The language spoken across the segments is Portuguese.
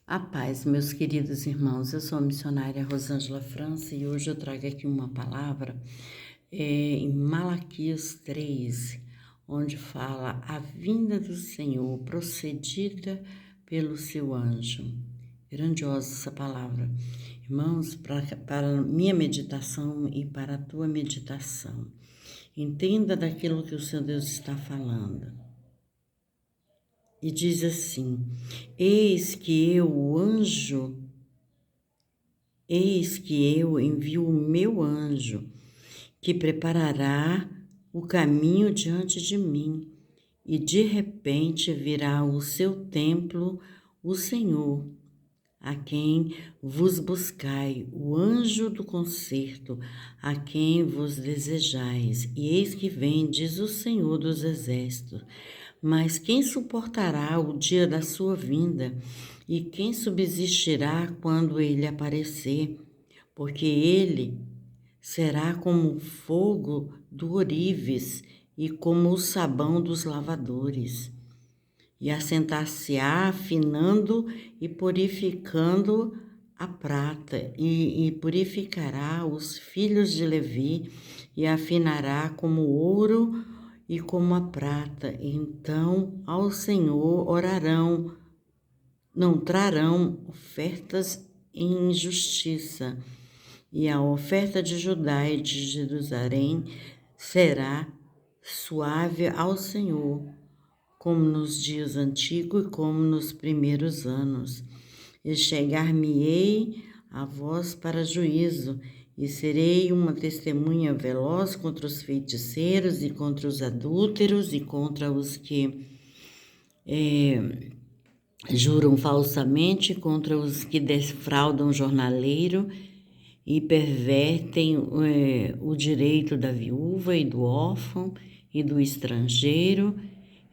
A paz, meus queridos irmãos, eu sou a missionária Rosângela França e hoje eu trago aqui uma palavra em Malaquias 3, onde fala a vinda do Senhor procedida pelo seu anjo. Grandiosa essa palavra. Irmãos, para minha meditação e para a tua meditação, entenda daquilo que o Senhor Deus está falando. E diz assim: Eis que eu envio o meu anjo, que preparará o caminho diante de mim, e de repente virá ao seu templo o Senhor, a quem vos buscai, o anjo do concerto, a quem vos desejais. E eis que vem, diz o Senhor dos Exércitos. Mas quem suportará o dia da sua vinda? E quem subsistirá quando ele aparecer? Porque ele será como o fogo do ourives e como o sabão dos lavadores. E assentar-se-á afinando e purificando a prata, e purificará os filhos de Levi, e afinará como o ouro e como a prata. Então ao Senhor orarão, não trarão ofertas em injustiça, e a oferta de Judá e de Jerusalém será suave ao Senhor, como nos dias antigos e como nos primeiros anos. E chegar-me-ei a vós para juízo, e serei uma testemunha veloz contra os feiticeiros e contra os adúlteros e contra os que juram falsamente, contra os que defraudam o jornaleiro e pervertem o direito da viúva e do órfão e do estrangeiro,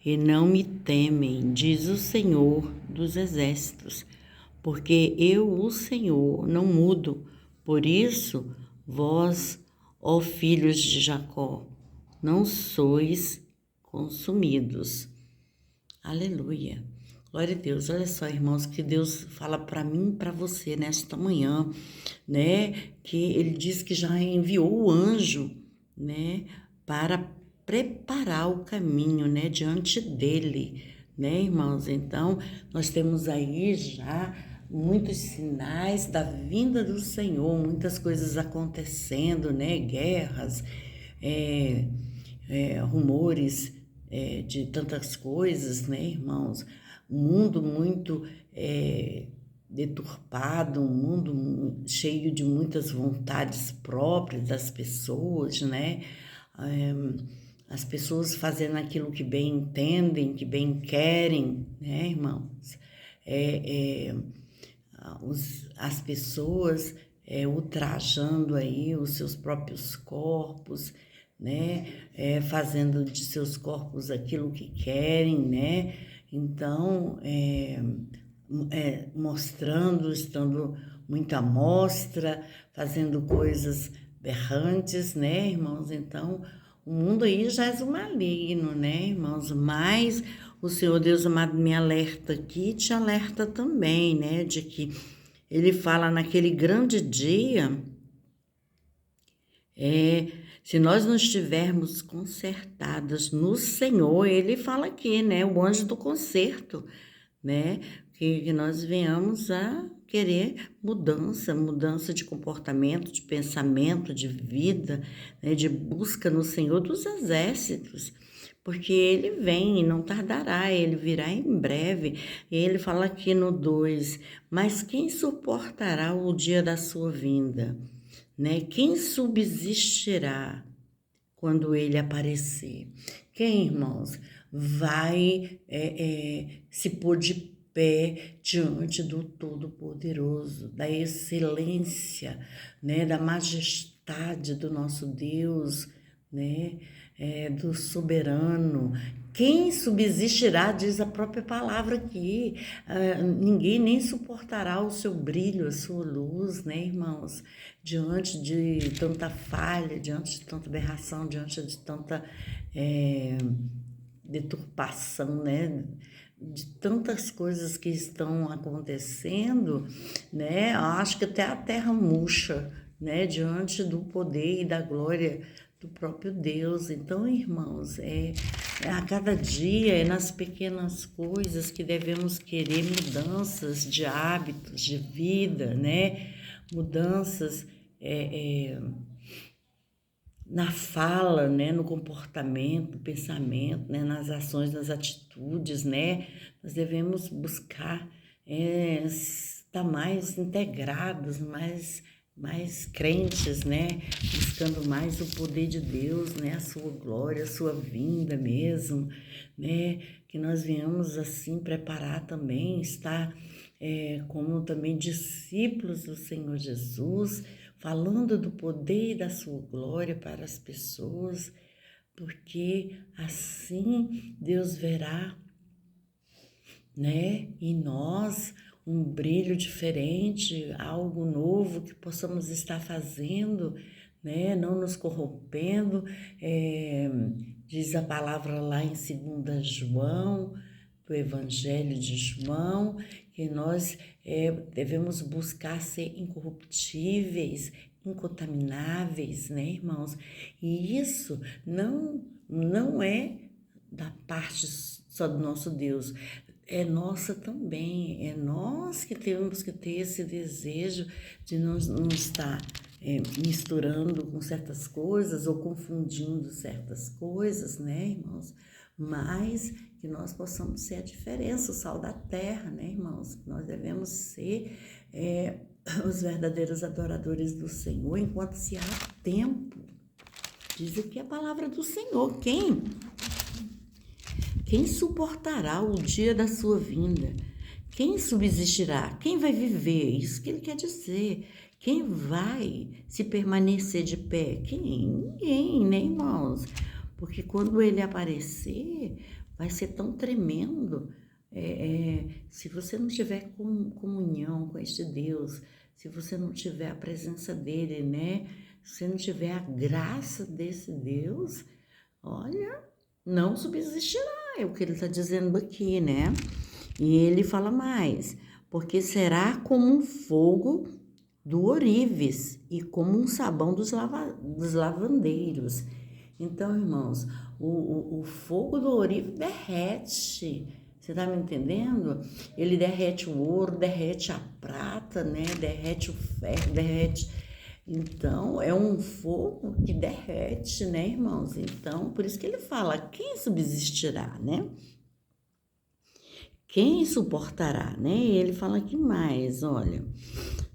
e não me temem, diz o Senhor dos Exércitos, porque eu, o Senhor, não mudo. Por isso, vós, ó filhos de Jacó, não sois consumidos. Aleluia. Glória a Deus. Olha só, irmãos, que Deus fala para mim e para você nesta manhã, né? Que ele diz que já enviou o anjo, né? Para preparar o caminho, né? Diante dele, né, irmãos? Então, nós temos aí já muitos sinais da vinda do Senhor, muitas coisas acontecendo, né? Guerras, rumores de tantas coisas, né, irmãos? Um mundo muito deturpado, um mundo cheio de muitas vontades próprias das pessoas, né? As pessoas fazendo aquilo que bem entendem, que bem querem, né, irmãos? As pessoas ultrajando aí os seus próprios corpos, né? Fazendo de seus corpos aquilo que querem, né? Então, mostrando, estando muita mostra, fazendo coisas berrantes, né, irmãos? Então, o mundo aí já é o maligno, né, irmãos? Mas o Senhor Deus amado me alerta aqui, te alerta também, né, de que ele fala naquele grande dia, se nós não estivermos consertadas no Senhor, ele fala aqui, né, o anjo do conserto, né, que nós venhamos a querer mudança de comportamento, de pensamento, de vida, né, de busca no Senhor dos Exércitos, porque ele vem e não tardará, ele virá em breve. E ele fala aqui no 2, mas quem suportará o dia da sua vinda? Né? Quem subsistirá quando ele aparecer? Quem, irmãos, vai se pôr de pé diante do Todo-Poderoso, da excelência, né, da majestade do nosso Deus, né, do soberano? Quem subsistirá, diz a própria palavra aqui, ninguém nem suportará o seu brilho, a sua luz, né, irmãos? Diante de tanta falha, diante de tanta aberração, diante de tanta deturpação, né, de tantas coisas que estão acontecendo, né? Acho que até a terra murcha, né? Diante do poder e da glória do próprio Deus. Então, irmãos, é a cada dia, é nas pequenas coisas que devemos querer mudanças de hábitos, de vida, né? Mudanças na fala, né, no comportamento, no pensamento, né, nas ações, nas atitudes, né, nós devemos buscar estar mais integrados, mais crentes, né, buscando mais o poder de Deus, né, a sua glória, a sua vinda mesmo, né, que nós venhamos assim preparar também, estar como também discípulos do Senhor Jesus, falando do poder e da sua glória para as pessoas, porque assim Deus verá, né, em nós um brilho diferente, algo novo que possamos estar fazendo, né, não nos corrompendo. Diz a palavra lá em 2 João, do Evangelho de João, que nós devemos buscar ser incorruptíveis, incontamináveis, né, irmãos? E isso não é da parte só do nosso Deus, é nossa também, é nós que temos que ter esse desejo de não estar misturando com certas coisas ou confundindo certas coisas, né, irmãos? Mas que nós possamos ser a diferença, o sal da terra, né, irmãos? Nós devemos ser os verdadeiros adoradores do Senhor enquanto se há tempo. Diz aqui a palavra do Senhor. Quem suportará o dia da sua vinda? Quem subsistirá? Quem vai viver? Isso que ele quer dizer. Quem vai se permanecer de pé? Ninguém, né, irmãos? Porque quando ele aparecer, vai ser tão tremendo. Se você não tiver comunhão com este Deus, se você não tiver a presença dele, né? Se você não tiver a graça desse Deus, olha, não subsistirá. É o que ele está dizendo aqui, né? E ele fala mais, porque será como um fogo do ourives e como um sabão dos lavandeiros. Então, irmãos, o fogo do ourive derrete. Você está me entendendo? Ele derrete o ouro, derrete a prata, né? Derrete o ferro, derrete. Então, é um fogo que derrete, né, irmãos? Então, por isso que ele fala, quem subsistirá, né? Quem suportará, né? E ele fala aqui mais, olha,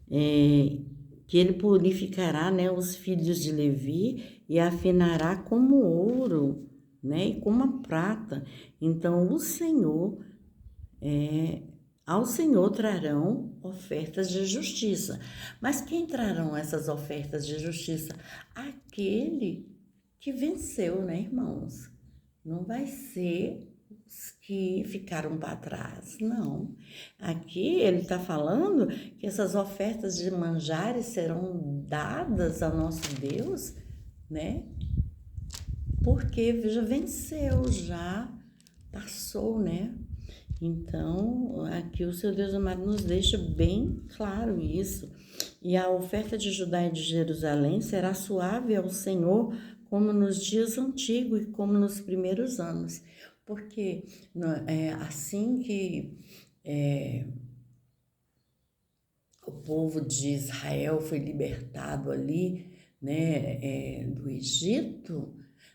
que ele purificará, né, os filhos de Levi e afinará como ouro, né, e como a prata. Então, ao Senhor trarão ofertas de justiça. Mas quem trarão essas ofertas de justiça? Aquele que venceu, né, irmãos? Não vai ser os que ficaram para trás, não. Aqui ele está falando que essas ofertas de manjares serão dadas ao nosso Deus, né? Porque já venceu, já passou, né? Então, aqui o seu Deus amado nos deixa bem claro isso. E a oferta de Judá e de Jerusalém será suave ao Senhor, como nos dias antigos e como nos primeiros anos. Porque assim que o povo de Israel foi libertado ali, né, do Egito,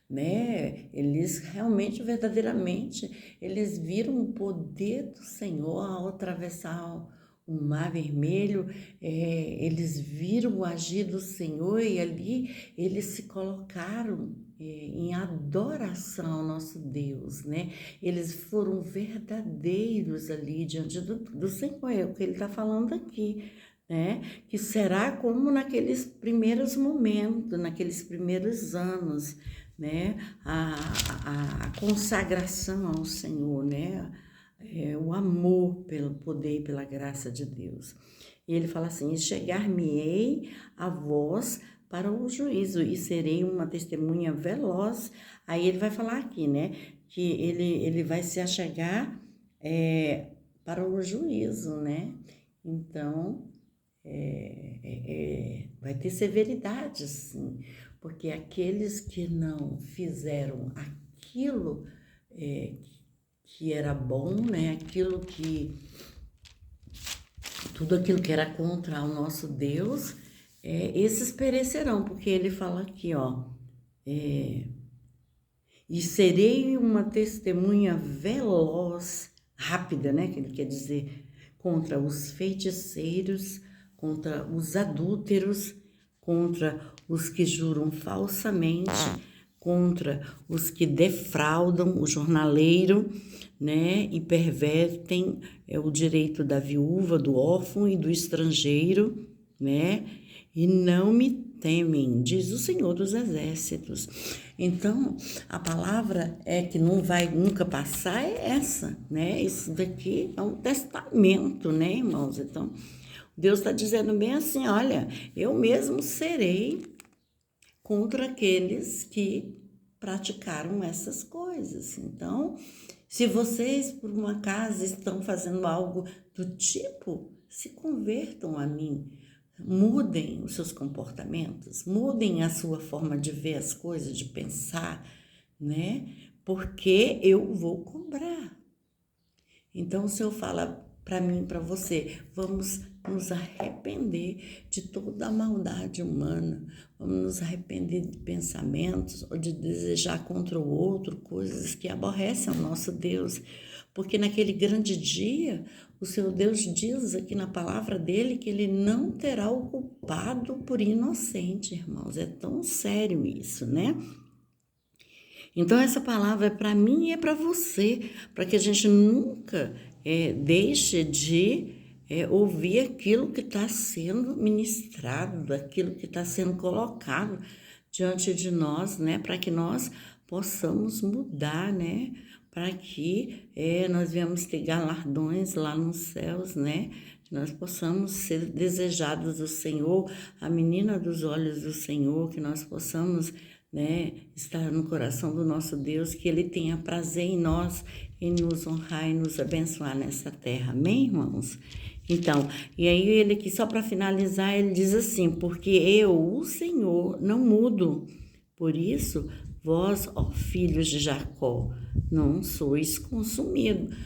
né, eles realmente, verdadeiramente, eles viram o poder do Senhor ao atravessar o Mar Vermelho, eles viram o agir do Senhor e ali eles se colocaram em adoração ao nosso Deus, né? Eles foram verdadeiros ali diante do Senhor, é o que ele está falando aqui, né? Que será como naqueles primeiros momentos, naqueles primeiros anos, né? A consagração ao Senhor, né? O amor pelo poder e pela graça de Deus. E ele fala assim, chegar-me-ei a vós para o juízo e serei uma testemunha veloz. Aí ele vai falar aqui, né? Que ele vai se achegar para o juízo, né? Então, vai ter severidade, sim, porque aqueles que não fizeram aquilo que era bom, né? Tudo aquilo que era contra o nosso Deus, esses perecerão, porque ele fala aqui, ó, e serei uma testemunha veloz, rápida, né? Que ele quer dizer, contra os feiticeiros, contra os adúlteros, contra os que juram falsamente, contra os que defraudam o jornaleiro, né? E pervertem o direito da viúva, do órfão e do estrangeiro, né? E não me temem, diz o Senhor dos Exércitos. Então, a palavra que não vai nunca passar é essa, né? Isso daqui é um testamento, né, irmãos? Então, Deus está dizendo bem assim, olha, eu mesmo serei contra aqueles que praticaram essas coisas. Então, se vocês, por um acaso, estão fazendo algo do tipo, se convertam a mim. Mudem os seus comportamentos, mudem a sua forma de ver as coisas, de pensar, né? Porque eu vou cobrar. Então, o Senhor fala para mim, para você, vamos nos arrepender de toda a maldade humana, vamos nos arrepender de pensamentos ou de desejar contra o outro coisas que aborrecem ao nosso Deus, porque naquele grande dia, o Senhor Deus diz aqui na palavra dele que ele não terá o culpado por inocente, irmãos, é tão sério isso, né? Então, essa palavra é para mim e é para você, para que a gente nunca deixe de ouvir aquilo que está sendo ministrado, aquilo que está sendo colocado diante de nós, né? Para que nós possamos mudar, né? Para que nós venhamos ter galardões lá nos céus, né? Que nós possamos ser desejados do Senhor, a menina dos olhos do Senhor, que nós possamos, né, estar no coração do nosso Deus, que Ele tenha prazer em nós, em nos honrar e nos abençoar nessa terra. Amém, irmãos? Então, e aí ele aqui, só para finalizar, ele diz assim, porque eu, o Senhor, não mudo. Por isso, vós, ó filhos de Jacó, não sois consumidos.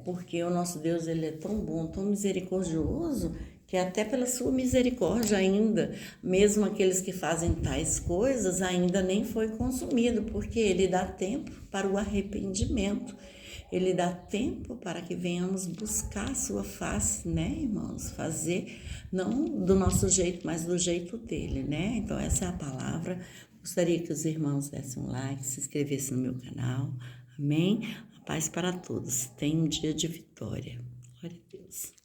Porque o nosso Deus, ele é tão bom, tão misericordioso, que até pela sua misericórdia ainda, mesmo aqueles que fazem tais coisas, ainda nem foi consumido, porque ele dá tempo para o arrependimento. Ele dá tempo para que venhamos buscar a sua face, né, irmãos? Fazer, não do nosso jeito, mas do jeito dele, né? Então, essa é a palavra. Gostaria que os irmãos dessem um like, se inscrevessem no meu canal. Amém? A paz para todos. Tenha um dia de vitória. Glória a Deus.